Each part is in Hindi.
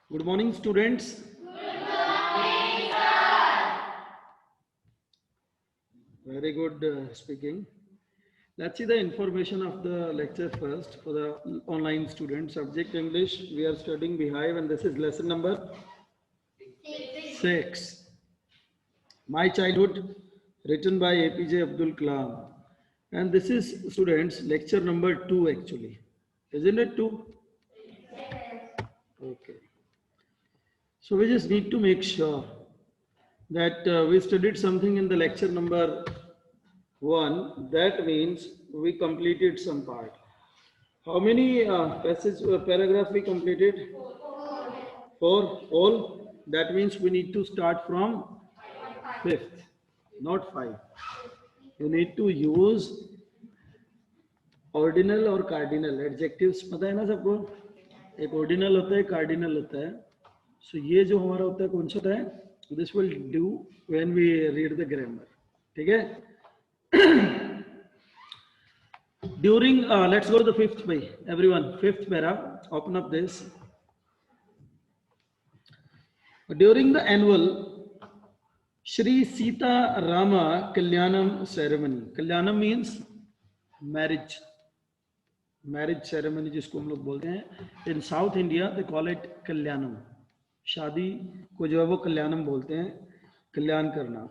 Good morning, students. Very good speaking. Let's see the information of the lecture first for the online students. Subject English. We are studying Beehive, and this is lesson number 6. My Childhood, written by APJ Abdul Kalam. And this is, students, lecture number 2 actually. Isn't it 2? Okay. So we just need to make sure that we studied something in the lecture number 1. That means we completed some part. How many paragraph we completed? 4 all. That means we need to start from 5th, not 5. You need to use ordinal और cardinal adjectives. पता है ना सबको? एक ordinal होता है, cardinal होता है. So ये जो हमारा होता है कौन सा होता है? This will do when we read the grammar. ठीक है? During, let's go to the 5th by everyone. 5th para, open up this. During the annual Shri Sita Rama Kalyanam ceremony. Kalyanam means marriage. Marriage ceremony जिसको हम लोग बोलते हैं. In South India they call it Kalyanam. शादी को जो है वो कल्याणम बोलते हैं, कल्याण करना.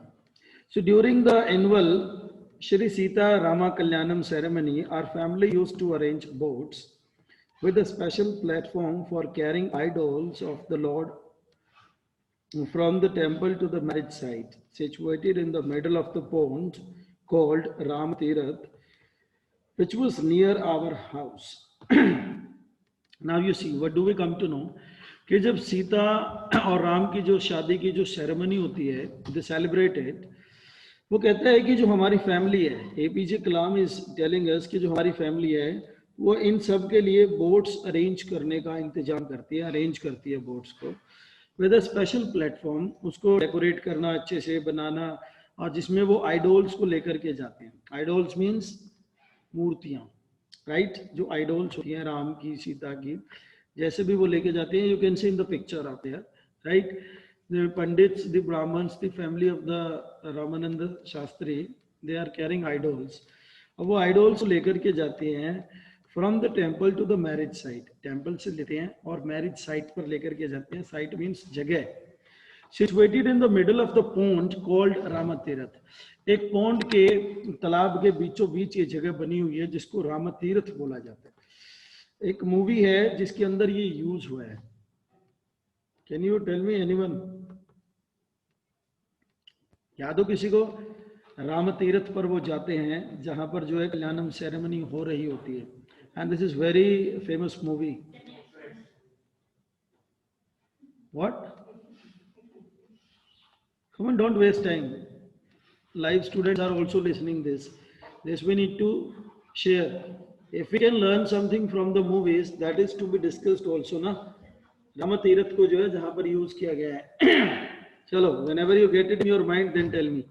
So during the annual Shri Sita Rama Kalyanam ceremony, our family used to arrange boats with a special platform for carrying idols of the Lord from the temple to the marriage site, situated in the middle of the pond called Ram Tirath, which was near our house. Now you see, what do we come to know? कि जब सीता और राम की जो शादी की जो सेरेमनी होती है, they celebrated, वो कहता है कि जो हमारी फैमिली है, APJ Kalam is telling us कि जो हमारी फैमिली है वो इन सब के लिए बोट्स अरेंज करने का इंतजाम करती है, अरेंज करती है बोट्स को विद अ स्पेशल प्लेटफॉर्म, उसको डेकोरेट करना, अच्छे से बनाना, और जिसमें वो आइडोल्स को लेकर के जाते हैं. आइडोल्स मीन्स मूर्तियाँ, राइट? जो आइडोल्स होती हैं राम की, सीता की, जैसे भी वो लेके जाते हैं. You can see in the picture आते हैं, right? The Pandits, the Brahmins, the family of the Ramananda Shastri, they are carrying idols. अब वो idols लेकर के जाते हैं from the temple to the marriage site. Temple से लेते हैं और marriage site पर लेकर के जाते हैं. Site means जगह. Situated in the middle of the pond called Ramatirath. एक pond के तालाब के बीचों बीच ये जगह बनी हुई है जिसको रामतीर्थ बोला जाता है. एक मूवी है जिसके अंदर ये यूज हुआ है. Can you tell me anyone? याद हो किसी को? राम तीर्थ पर वो जाते हैं जहां पर जो है कल्याणम सेरेमनी हो रही होती है. And this is very famous movie. What? Come on, don't waste time. Live students are also listening this. This we need to share. If we can learn something from the movies, that is to be discussed also, ना? राम तीर्थ को जो है जहां पर यूज किया गया है. चलो, whenever you get it in your mind, then tell me.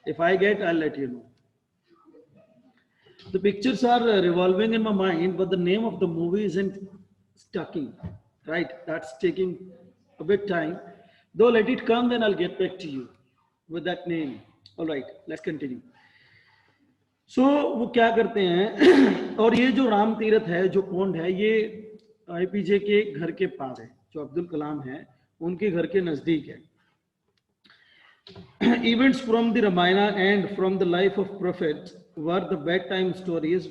If I get, I'll let you know. The pictures are revolving in my mind, but the name of the movie isn't sticking. Right? That's taking a bit time. Though let it come, then I'll get back to you with that name. All right, let's continue. So वो क्या करते हैं और ये जो राम तीर्थ है, जो पौंड है, ये आईपीजे के घर के पास है. जो अब्दुल कलाम है उनके घर के नजदीक है. Events from the Ramayana and from the life of prophets were the bedtime stories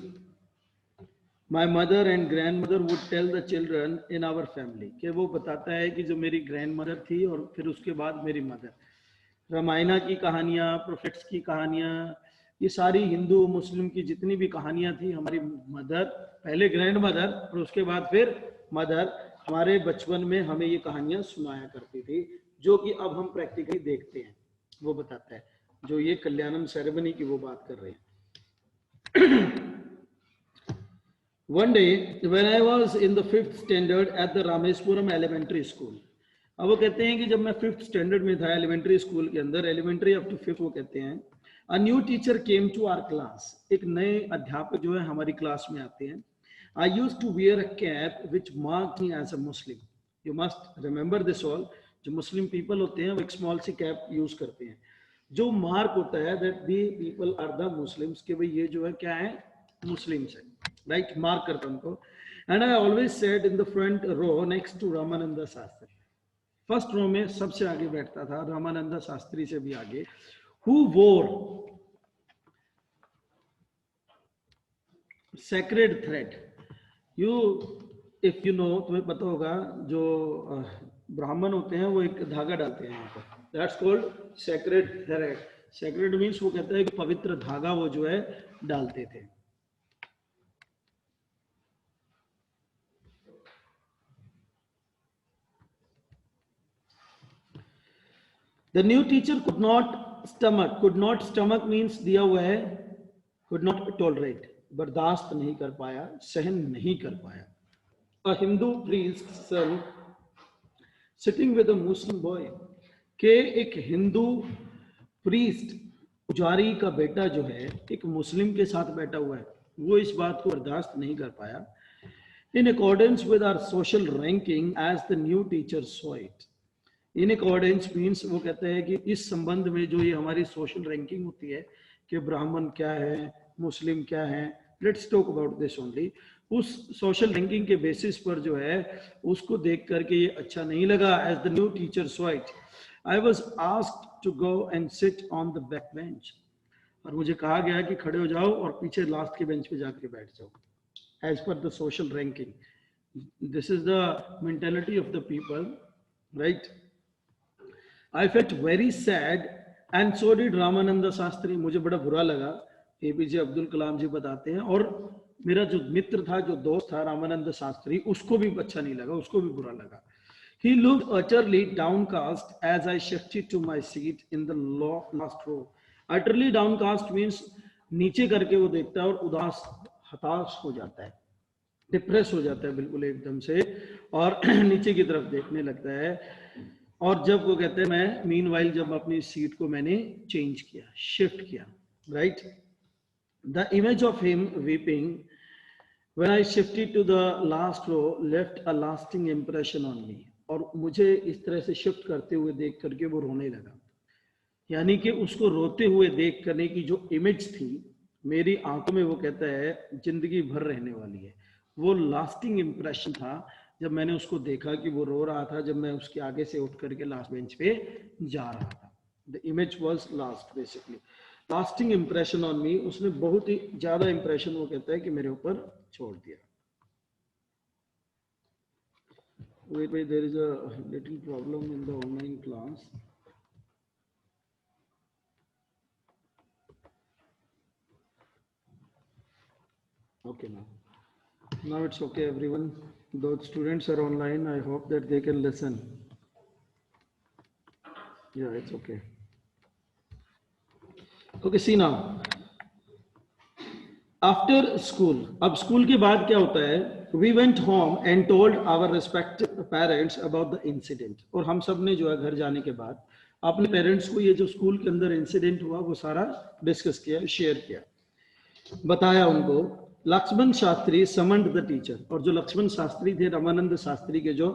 my mother and grandmother would tell the children in our family. कि वो बताता है कि जो मेरी ग्रैंडमदर थी और फिर उसके बाद मेरी मदर, रामायणा की कहानियाँ, प्रोफेट्स की कहानियाँ, ये सारी हिंदू मुस्लिम की जितनी भी कहानियाँ थी, हमारी मदर, पहले ग्रैंड मदर और उसके बाद फिर मदर, हमारे बचपन में हमें ये कहानियाँ सुनाया करती थी, जो कि अब हम प्रैक्टिकली देखते हैं. वो बताता है जो ये कल्याणम सेरेमनी की वो बात कर रहे हैं. One day when I was in the 5th standard at the Rameswaram Elementary School. अब वो कहते हैं कि जब मैं 5th स्टैंडर्ड में था एलिमेंट्री स्कूल के अंदर, एलिमेंट्री अप टू 5th वो कहते हैं, a new teacher came to our class. एक नए अध्यापक जो है हमारी क्लास में आते हैं. I used to wear a cap which marked me as a Muslim. You must remember this all. जो मुस्लिम पीपल होते हैं वो एक स्मॉल सी कैप यूज करते हैं, जो मार्क होता है that the people are the Muslims, कि भाई ये जो है क्या है, मुस्लिम्स है, राइट, मार्क करता हूं उनको। And I always sat in the front row next to Ramanand Shastri, first row में सबसे आगे बैठता था, रामानंद शास्त्री से भी आगे, हु वोर sacred thread. You, if you know, तुम्हें पता होगा जो ब्राह्मण होते हैं वो एक धागा डालते हैं यहाँ पर, that's called sacred thread. Sacred means वो कहता है कि पवित्र धागा वो जो है डालते थे। The new teacher could not stomach means दिया हुआ है, could not tolerate, बर्दाश्त नहीं कर पाया, सहन नहीं कर पाया। A Hindu priest's son sitting with a Muslim boy, के एक हिंदू प्रीस्ट पुजारी का बेटा जो है एक मुस्लिम के साथ बैठा हुआ है, वो इस बात को बर्दाश्त नहीं कर पाया। In accordance with our social ranking as the new teacher saw it. In accordance means वो कहते हैं कि इस संबंध में जो ये हमारी सोशल रैंकिंग होती है कि ब्राह्मण क्या है, मुस्लिम क्या है, let's talk about this only. उस सोशल रैंकिंग के बेसिस पर जो है उसको देख करके ये अच्छा नहीं लगा। As the new teacher saw it, I was asked to go and sit on the back bench, और मुझे कहा गया कि खड़े हो जाओ और पीछे लास्ट के बेंच पे जाकर बैठ जाओ, as per the social ranking. This is the mentality of the people, right. I felt very sad and so did Ramanand Shastri. मुझे बड़ा बुरा लगा, एपीजे अब्दुल कलाम जी बताते हैं, और मेरा जो मित्र था, जो दोस्त था रामानंद शास्त्री, उसको भी अच्छा नहीं लगा, उसको भी बुरा लगा। He looked utterly downcast as I shifted to my seat in the last row. Utterly downcast means नीचे करके वो देखता है और उदास, हताश हो जाता है, डिप्रेस हो जाता है बिल्कुल एकदम से, और नीचे की तरफ देखने लगता है। और जब वो कहते हैं मैं मीनवाइल जब अपनी सीट को मैंने चेंज किया, शिफ्ट किया, right, the image of him weeping when I shifted to the last row left a lasting impression on me. और मुझे इस तरह से शिफ्ट करते हुए देख करके वो रोने लगा, यानी कि उसको रोते हुए देख करने की जो इमेज थी मेरी आंखों में, वो कहता है जिंदगी भर रहने वाली है, वो लास्टिंग इंप्रेशन था जब मैंने उसको देखा कि वो रो रहा था, जब मैं उसके आगे से उठ करके लास्ट बेंच पे जा रहा था। The image was last, basically lasting impression on मी। उसने बहुत ही ज्यादा इंप्रेशन वो कहता है कि मेरे ऊपर छोड़ दिया। Wait, there is a little problem in the online class. Okay, now it's okay everyone. Those students are online, I hope that they can listen. Yeah, it's okay. Okay, see now. After school, अब स्कूल के बाद क्या होता है, we went home and told our respective parents about the incident. और हम सब ने जो है घर जाने के बाद अपने पेरेंट्स को ये जो स्कूल के अंदर इंसिडेंट हुआ वो सारा डिस्कस किया, शेयर किया, बताया उनको। Lakshman Shastri summoned the teacher, और जो लक्ष्मण शास्त्री थे रामानंद शास्त्री के जो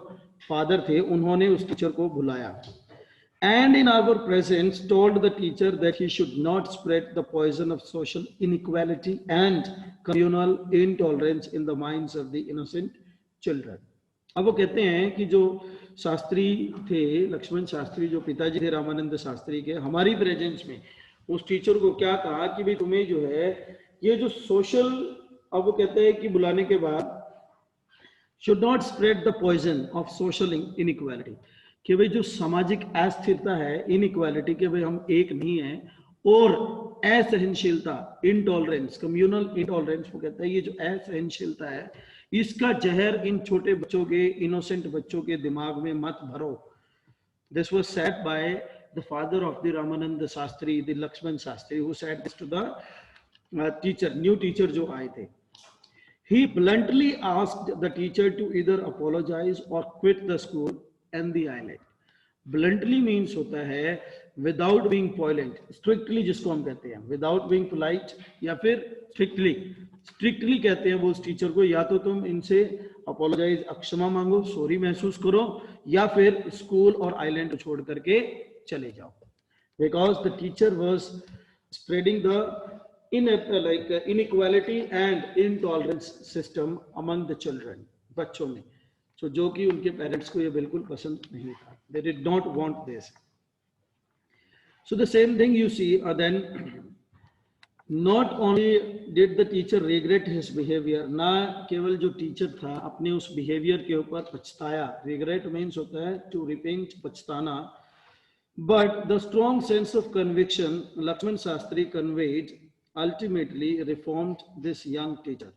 फादर थे, उन्होंने उस टीचर को बुलाया। And in our presence told the teacher that he should not spread the poison of social inequality and communal intolerance in the minds of the innocent children. अब वो कहते हैं कि जो शास्त्री थे, लक्ष्मण शास्त्री जो पिताजी थे रामानंद शास्त्री के, हमारी प्रेजेंस में उस टीचर को क्या कहा कि भाई तुम्हें जो है ये जो सोशल, अब वो कहते हैं कि बुलाने के बाद should not spread the poison of social inequality, कि भाई जो सामाजिक अस्थिरता है, इनइक्वालिटी, कि भाई हम एक नहीं है, और असहनशीलता, इंटॉलरेंस, कम्युनल इंटॉलरेंस, वो कहता है ये जो असहनशीलता है इसका जहर इन छोटे बच्चों के, इनोसेंट बच्चों के दिमाग में मत भरो। This was said by the father of the Ramanand Shastri, the Lakshman Shastri, who said this to the teacher, new teacher जो आए थे। He bluntly asked the teacher to either apologize or quit the school and the island. Bluntly means होता है विदाउट बीइंग पोलाइट, स्ट्रिक्टली जिसको हम कहते हैं, विदाउट बीइंग पोलाइट या फिर स्ट्रिक्टली, स्ट्रिक्टली कहते हैं वो उस टीचर को, या तो तुम इनसे अपोलोजाइज, क्षमा मांगो, सॉरी महसूस करो, या फिर स्कूल और आइलैंड को छोड़ करके चले जाओ, because the teacher was spreading the inequality and intolerance system among the children, बच्चों में, so जो कि उनके पेरेंट्स को ये बिल्कुल पसंद नहीं था, they did not want this. So the same thing you see, then not only did the teacher regret his behavior, ना केवल जो टीचर था अपने उस बिहेवियर के ऊपर पछताया, regret means होता है to repent, पछताना, but the strong sense of conviction Lakshman Shastri conveyed ultimately reformed this young teacher.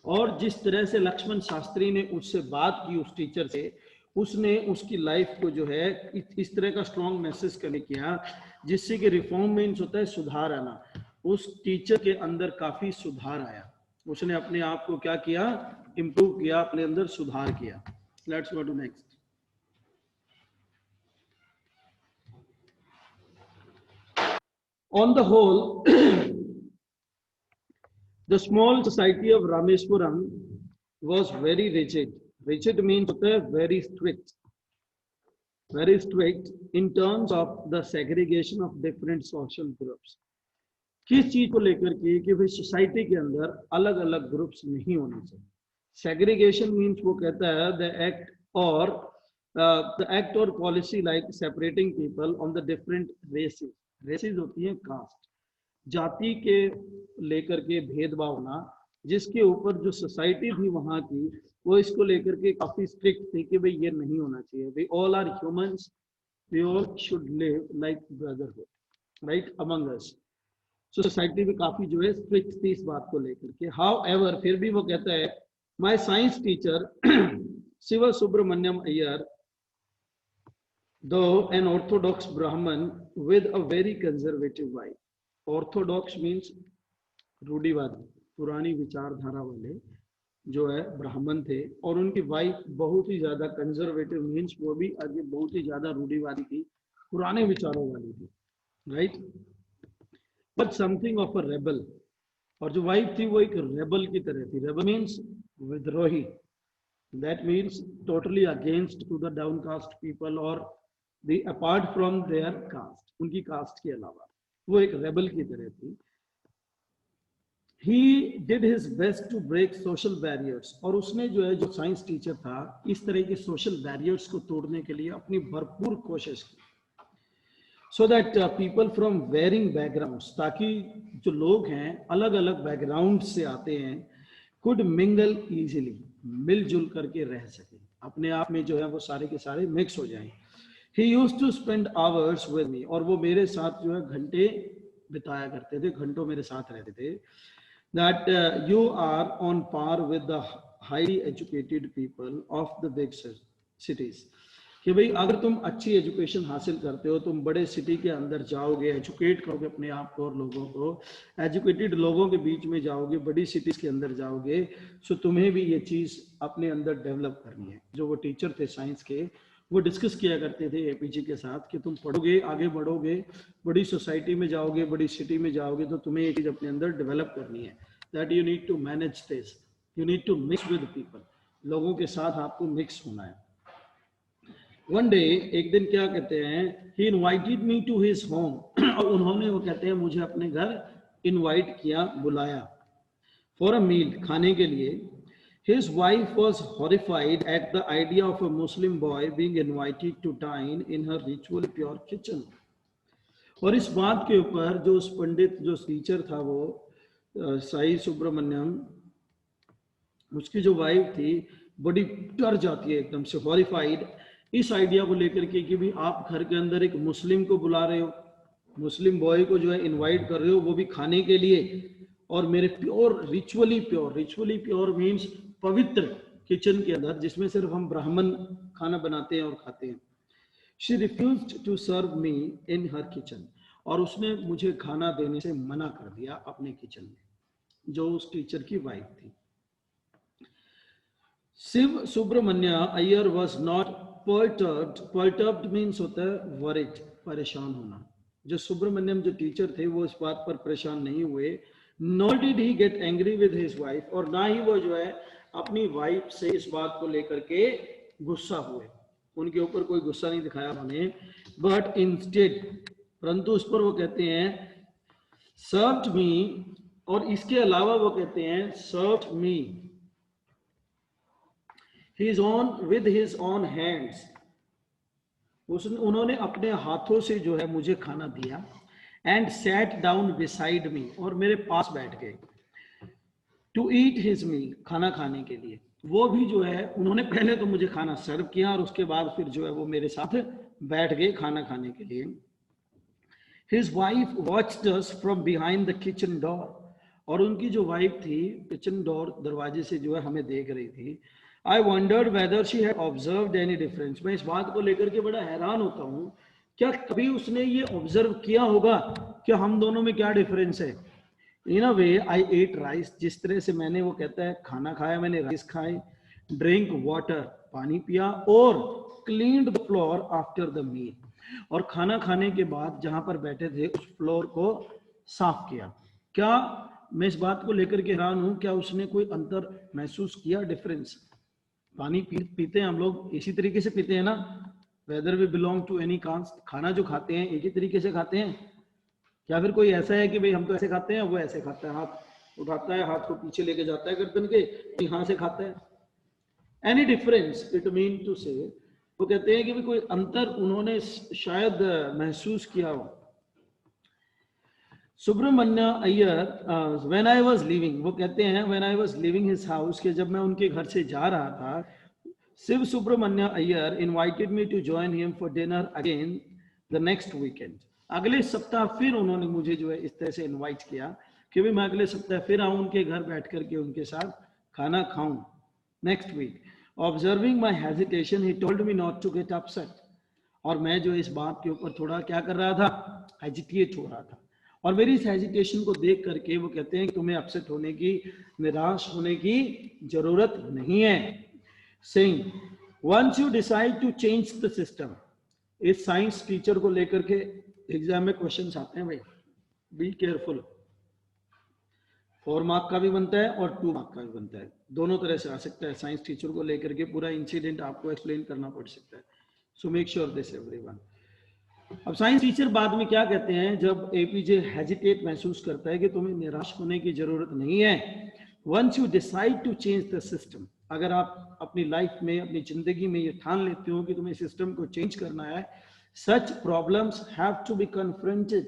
और जिस तरह से लक्ष्मण शास्त्री ने उससे बात की उस टीचर से, उसने उसकी लाइफ को जो है इस तरह का स्ट्रॉन्ग मैसेज कन्वे किया जिससे कि रिफॉर्म मीन्स होता है सुधार आना, उस टीचर के अंदर काफी सुधार आया, उसने अपने आप को क्या किया, इंप्रूव किया, अपने अंदर सुधार किया. Let's go to next. On the whole, the small society of Rameswaram was very rigid. Rigid means very strict in terms of the segregation of different social groups. किस चीज को लेकर के कि भाई सोसाइटी के अंदर अलग अलग ग्रुप्स नहीं होने चाहिए. सेग्रीगेशन मीन्स वो कहता है द एक्ट और policy like separating people on the different races. Races होती हैं कास्ट, जाति के लेकर के भेदभाव होना, जिसके ऊपर जो सोसाइटी थी वहां की वो इसको लेकर के काफी स्ट्रिक्ट थी कि भाई ये नहीं होना चाहिए, we all are humans, we all should live like brotherhood, right, among us. Society भी काफी जो है स्ट्रिक्ट थी इस बात को लेकर के. हाउ एवर, फिर भी वो कहता है, my science teacher Shiv Subramaniam Iyer, though an orthodox Brahman with a very conservative wife. Orthodox means रूढ़िवादी, पुरानी विचारधारा वाले जो है ब्राह्मण थे, और उनकी वाइफ बहुत ही ज्यादा कंजर्वेटिव मीन्स वो भी आगे बहुत ही ज्यादा रूढ़िवादी थी, पुराने विचारों वाली थी, right, but something of a rebel. और जो वाइफ थी वो एक रेबल की तरह थी. रेबल मीन्स विद्रोही, that means totally against to the downcast people और the apart from their caste, उनकी कास्ट के अलावा वो एक रेबल की तरह थी. He did his best to break social barriers, और उसने जो है, जो साइंस टीचर था, इस तरह के सोशल बैरियर्स को तोड़ने के लिए अपनी भरपूर कोशिश की. So that people from varying backgrounds, ताकि जो लोग हैं अलग अलग बैकग्राउंड से आते हैं, could mingle easily, मिलजुल करके रह सके, अपने आप में जो है वो सारे के सारे मिक्स हो जाएं. He used to spend hours with me, और वो मेरे साथ जो है घंटे बिताया करते थे, घंटों मेरे साथ रहते थे. That you are on par with the highly educated people of the big cities. कि भाई अगर तुम अच्छी एजुकेशन हासिल करते हो, तुम बड़े सिटी के अंदर जाओगे, एजुकेट करोगे अपने आप को और लोगों को, एजुकेटेड लोगों के बीच में जाओगे, बड़ी सिटीज के अंदर जाओगे, सो तुम्हें भी ये चीज अपने अंदर डेवलप करनी है. जो वो टीचर थे साइंस के, वो डिस्कस किया करते थे एपीजी के साथ कि तुम पढ़ोगे, आगे बढ़ोगे, बड़ी सोसाइटी में जाओगे, बड़ी सिटी में जाओगे, तो तुम्हें ये चीज अपने अंदर डेवलप करनी है. That you need to manage this, you need to mix with people, लोगों के साथ आपको मिक्स होना है. वन डे, एक दिन क्या कहते हैं, he invited me to his home, और उन्होंने, वो कहते हैं, मुझे अपने घर इनवाइट किया, बुलाया, फॉर अ मील, खाने के लिए. His wife was horrified at the idea of a Muslim boy being invited to dine in her ritual pure kitchen. और इस बात के ऊपर जो उस पंडित, जो टीचर था, वो साई सुब्रमण्यम, उसकी जो वाइफ थी, बड़ी डर जाती है एकदम से, हॉरिफाइड, इस आइडिया को लेकर के कि भी आप घर के अंदर एक मुस्लिम को बुला रहे हो, मुस्लिम बॉय को जो है इनवाइट कर रहे हो, वो भी खाने के लिए, और मेरे प्योर, रिचुअली प्योर मीन्स पवित्र किचन के अंदर, जिसमें सिर्फ हम ब्राह्मण खाना बनाते हैं और खाते हैं. She refused to serve me in her kitchen, और उसने मुझे खाना देने से मना कर दिया अपने किचन में, जो उस टीचर की वाइफ थी. Shiv Subramania Iyer was not perturbed means होता है वरिड, परेशान होना, जो सुब्रमण्यम जो टीचर थे वो इस बात पर परेशान नहीं हुए, not did he get angry with his wife, और ना ही वो जो है अपनी वाइफ से इस बात को लेकर के गुस्सा हुए, उनके ऊपर कोई गुस्सा नहीं दिखाया उन्होंने, बट इंस्टेड, परंतु उस पर वो कहते हैं सर्व्ड मी, और इसके अलावा वो कहते हैं served me his on with his on hands, उन्होंने अपने हाथों से जो है मुझे खाना दिया, and sat down beside me, और मेरे पास बैठ गए, टू ईट हिज मील, खाना खाने के लिए। वो भी जो है उन्होंने पहले तो मुझे खाना सर्व किया और उसके बाद फिर जो है वो मेरे साथ बैठ गए खाना खाने के लिए। His wife watched us from behind the kitchen door, और उनकी जो वाइफ थी किचन डोर दरवाजे से जो है हमें देख रही थी। आई wandered whether she had observed any difference, मैं इस बात को लेकर के बड़ा हैरान होता हूँ, क्या कभी उसने ये ऑब्जर्व किया होगा कि हम दोनों में क्या डिफरेंस है। इन अ वे आई एट राइस, जिस तरह से मैंने, वो कहता है खाना खाया, मैंने राइस खाए, ड्रिंक वाटर, पानी पिया, और cleaned the floor after the meal, और खाना खाने के बाद जहां पर बैठे थे उस फ्लोर को साफ किया। क्या मैं इस बात को लेकर के हैरान हूं, क्या उसने कोई अंतर महसूस किया, डिफरेंस। पानी पीते हैं हम लोग इसी तरीके से पीते हैं ना, whether we belong to any caste, खाना जो खाते हैं एक ही तरीके से खाते हैं, या फिर कोई ऐसा है कि भाई हम तो ऐसे खाते हैं, वो ऐसे खाता है, हाथ उठाता है, हाथ को पीछे लेके जाता है गर्दन के, यहाँ से खाता है। Any difference it mean to say, वो कहते हैं कि भी कोई अंतर उन्होंने शायद महसूस किया हो। Subramania Iyer, when I was living, वो कहते हैं when I was living his house, के जब मैं उनके घर से जा रहा था, Shiv Subramania Iyer invited me to join him for dinner again the next weekend, अगले सप्ताह फिर उन्होंने मुझे जो है इस तरह से इनवाइट किया कि भी मैं अगले सप्ताह फिर आऊं उनके घर बैठ करके उनके साथ खाना खाऊं next week. Observing my hesitation he told me not to get upset, और मैं जो इस बात के ऊपर थोड़ा क्या कर रहा था, हेजिटेट हो रहा था, और मेरी इस हेजिटेशन को देख करके वो कहते हैं कि तुम्हें अपसेट होने की, निराश होने की जरूरत नहीं है। Saying once you decide to change the system, इस साइंस टीचर को लेकर के एग्जाम में क्वेश्चंस आते हैं भाई, बी केयरफुल, 4 मार्क का भी बनता है और 2 मार्क का भी बनता है, दोनों तरह से आ सकता है। साइंस टीचर को लेकर के पूरा इंसिडेंट आपको एक्सप्लेन करना पड़ सकता है, so make sure this everyone. अब साइंस टीचर बाद में क्या कहते हैं, जब एपीजे हेजिटेट महसूस करता है कि तुम्हें निराश होने की जरूरत नहीं है, once you decide to change the system, अगर आप अपनी लाइफ में, अपनी जिंदगी में ये ठान लेते हो कि तुम्हें सिस्टम को चेंज करना है, such problems have to be confronted,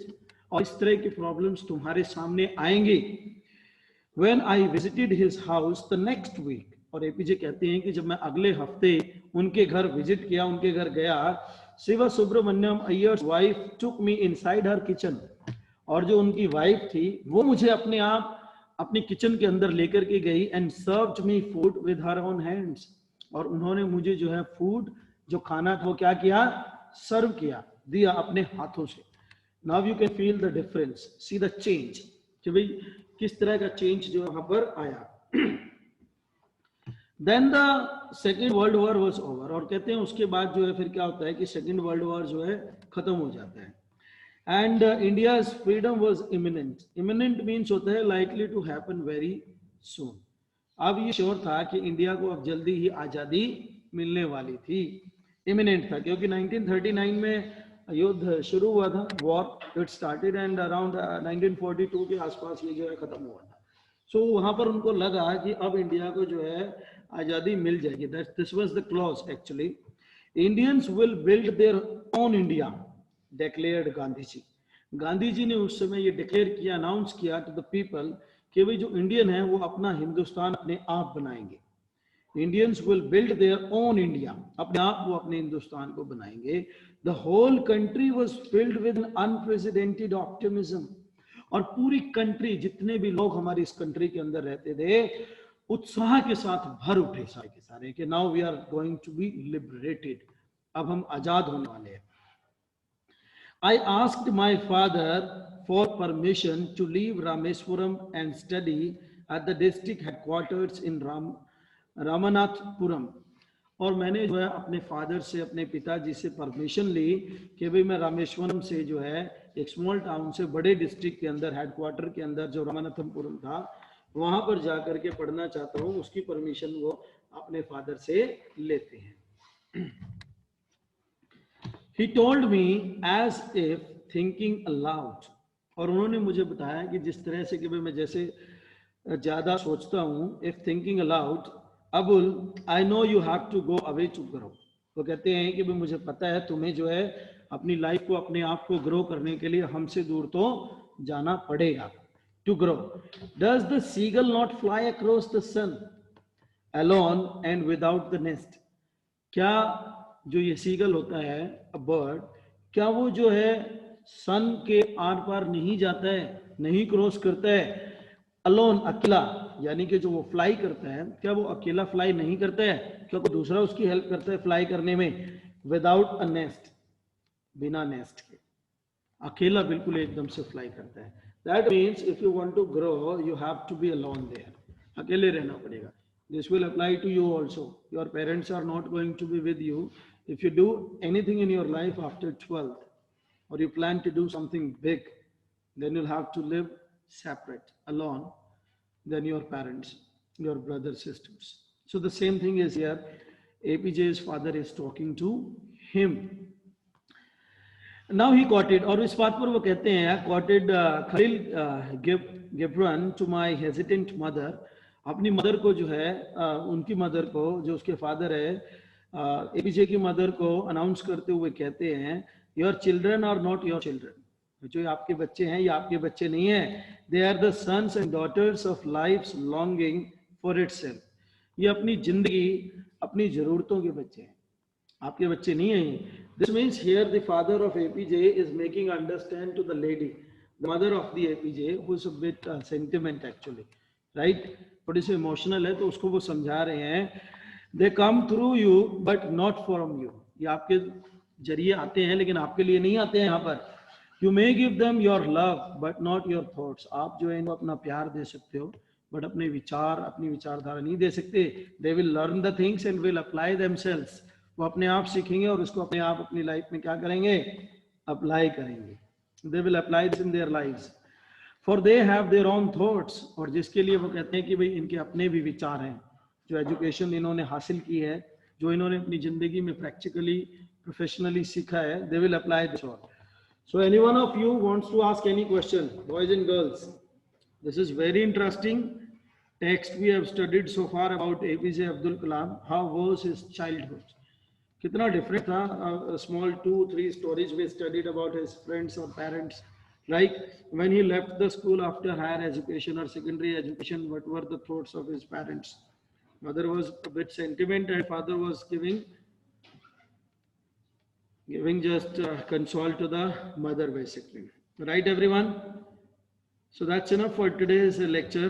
और इस तरह की प्रॉब्लम्स तुम्हारे सामने आएंगे। When I visited his house the next week, और एपीजे कहते हैं कि जब मैं अगले हफ्ते उनके घर विजिट किया, उनके घर गया, शिवा सुब्रमण्यम अय्यर्स वाइफ टुक मी इनसाइड हर किचन, और जो उनकी वाइफ थी वो मुझे अपने आप अपनी किचन के अंदर लेकर के गई, and served me food with her own hands, और उन्होंने मुझे जो है फूड, जो खाना था वो क्या किया, सर्व किया, दिया अपने हाथों से। Now you can feel the difference, see the change, कि भाई किस तरह का चेंज जो वहां पर आया। Then the Second World War was over, और कहते हैं उसके बाद जो है फिर क्या होता है कि सेकेंड वर्ल्ड वॉर जो है खत्म हो जाता है, and India's freedom was imminent. Imminent means होता है likely to happen very soon, अब ये श्योर था कि इंडिया को अब जल्दी ही आजादी मिलने वाली थी। इमिनेंट था क्योंकि 1939 में युद्ध शुरू हुआ था, war it started, and around 1942 के आसपास ये जो है खत्म हुआ था। सो वहां पर उनको लगा कि अब इंडिया को जो है आजादी मिल जाएगी। This was the clause actually, Indians will build their own India, declared Gandhi ji. Gandhi ji ने उस समय ये डिक्लेयर किया, अनाउंस किया टू द पीपल कि भाई जो इंडियन है वो अपना हिंदुस्तान अपने आप बनाएंगे। Indians will build their own India, अपने आप वो अपने हिंदुस्तान को बनाएंगे। The whole country was filled with an unprecedented optimism, और पूरी कंट्री, जितने भी लोग हमारी इस कंट्री के अंदर रहते थे, उत्साह के साथ भर उठे सारे के सारे कि now we are going to be liberated, अब हम आजाद होने वाले हैं। I asked my father for permission to leave Rameswaram and study at the district headquarters in Ramanathapuram, और मैंने जो है अपने फादर से, अपने पिताजी से परमिशन ली कि भाई मैं रामेश्वरम से जो है एक स्मॉल टाउन से बड़े डिस्ट्रिक्ट के अंदर, हेडक्वार्टर के अंदर जो रामानाथपुरम था, वहां पर जाकर के पढ़ना चाहता हूँ, उसकी परमिशन वो अपने फादर से लेते हैं। He told me as if thinking aloud, और उन्होंने मुझे बताया कि जिस तरह से कि मैं जैसे ज्यादा सोचता हूँ, if thinking aloud, Abul I know you have to go away to grow। वो कहते हैं कि मुझे पता है तुम्हें जो है अपनी लाइफ को, अपने आप को ग्रो करने के लिए हमसे दूर तो जाना पड़ेगा। To grow, does the seagull not fly across the sun alone and without the nest? क्या जो ये सीगल होता है, अ बर्ड, क्या वो जो है सन के आर पार नहीं जाता है, नहीं क्रॉस करता है, अलोन, अकेला, यानी कि जो वो फ्लाई करता है, क्या वो अकेला फ्लाई नहीं करता है, क्या कोई दूसरा उसकी हेल्प करता है फ्लाई करने में? विदाउट अ नेस्ट, बिना नेस्ट के, अकेला बिल्कुल एकदम से फ्लाई करता है। That means if you want to grow you have to be alone there, अकेले रहना पड़ेगा। This will apply to you also. Your parents are not going to be with you. If you do anything in your life after 12th, or you plan to do something big, then you'll have to live separate, alone, than your parents, your brothers, sisters. So the same thing is here. APJ's father is talking to him. Now he quoted, और इस बात पर वो कहते हैं, quoted Khalil Gibran to my hesitant mother, अपनी मदर को जो है, उनकी मदर को, जो उसके फादर है, एपीजे की मदर को अनाउंस करते हुए कहते हैं, your children are not your children, जो आपके बच्चे हैं ये आपके बच्चे नहीं है, they are the sons and daughters of life's longing for itself, ये अपनी जिंदगी, अपनी जरूरतों के बच्चे हैं, आपके बच्चे नहीं हैं। This means here the father of APJ is making understand to the lady, the mother of the APJ, who is a bit sentiment actually, right, थोड़ी सी इमोशनल है, तो उसको वो समझा रहे हैं, they come through you but not from you, ये आपके जरिए आते हैं लेकिन आपके लिए नहीं आते हैं यहाँ पर। You may give them your love but not your thoughts, आप जो है इनको अपना प्यार दे सकते हो बट अपने विचार, अपनी विचारधारा नहीं दे सकते। They will learn the things and will apply themselves, वो अपने आप सीखेंगे और उसको अपने आप अपनी लाइफ में क्या करेंगे, अप्लाई करेंगे। दे will apply this in their lives, for they have their own thoughts, और जिसके लिए वो कहते हैं कि भाई इनके अपने भी विचार हैं, जो एजुकेशन इन्होंने हासिल की है, जो इन्होंने अपनी जिंदगी में प्रैक्टिकली, प्रोफेशनली सीखा है, they will apply this all. So any one of you wants to ask any question, boys and girls? This is very interesting text we have studied so far about APJ Abdul Kalam, how was his childhood, कितना डिफरेंट था। Small 2-3 stories we studied about his friends और parents, like when he left the school after higher education or secondary education, what were the thoughts of his parents? Mother was a bit sentiment and father was giving just console to the mother basically, right everyone? So that's enough for today's lecture.